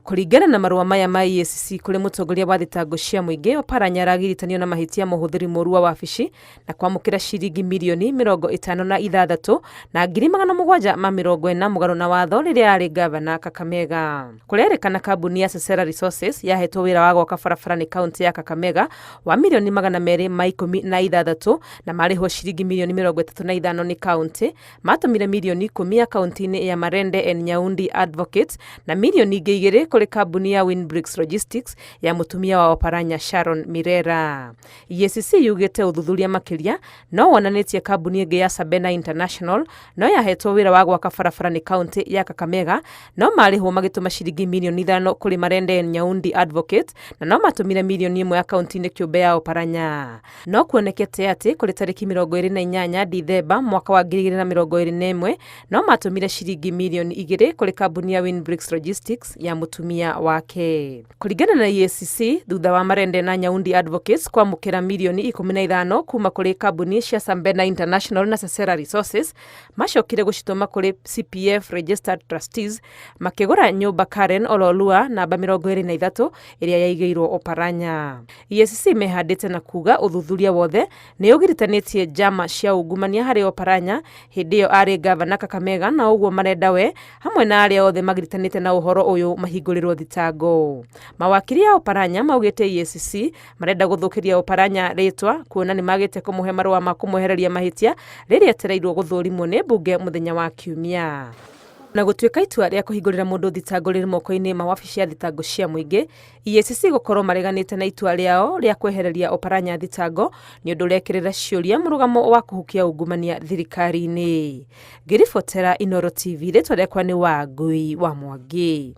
Kuringana na marua maya ma EACC kuri mutongoria wa thitango cia muingi, Oparanya aragiritanio na mahitia muhuthiri moru wa wabici na kwamukira ciringi mirioni 56 na ngiri 740 mugaro na watho riria ari gavana Kakamega. Kurerekana kambuni ya Sesera Resources yahetwo wira wa gwaka barabara ni kaunti ya Kakamega wa mirioni 216 na marihwo ciringi mirioni 35 ni kaunti, matumire mirioni 10 ya kaunti-ini ya Marende and Nyaundi Advocates na mirioni 2 kuri kambuni ya Winbricks Logistics ya mutumia wa Oparanya Sharon Mirera. EACC yugite uthuthuria makiria no wonanitie kambuni ingi ya Sabena International no yahetwo wira wa gwaka barabara ni kaunti ya Kakamega no marihwo magituma ciringi mirioni 5 kuri Marende and Nyaundi Advocates na no matumire mirioni 1 ya kaunti-ini kiumbe ya Oparanya. No kuonekete ati kuri tariki 28 Dithemba mwaka wa 2021 no matumire ciringi mirioni 2 kuri kambuni ya Winbricks Logistics ya mutumia wake. Kuringana na EACC, thutha wa Marende na Nyaundi Advocates kwamukira mirioni 15 kuma kuri kambuni cia Sabena International na Sesera Resources, macokire gucituma kuri CPF Registered Trustees makigura nyumba Karen Ololua namba 23 iria yaigeirwo Oparanya. EACC mehandite na kuga uthuthuria wothe ni ugiritanĩtie njama cia ungumania hari Oparanya hindi yo ari gavana Kakamega na uguo marenda we hamwe na aria othe magiritanĩte na uhoro uyu mahingũrĩrwo thitango. Mawakiri ya Oparanya maugite EACC marenda guthukiria Oparanya ritwa kuona ni magite kumuhe marua ma kumwehereria mahitia riria etereirwo guthurimwo ni mbunge muthenya wa Kiumia. Na gutuika itua ria kuhingurira mundu thitango riri moko-ini ma wabici ya thitango cia muingi, EACC gukorwo mareganite na itua riao ria kwehereria Oparanya thitango ni undu rekirira ciuria murugamo wa kuhukia ungumania thirikari-ini. Ngiribotera Inooro TV, ritwa riakwa ni Wangui wa Mwangi.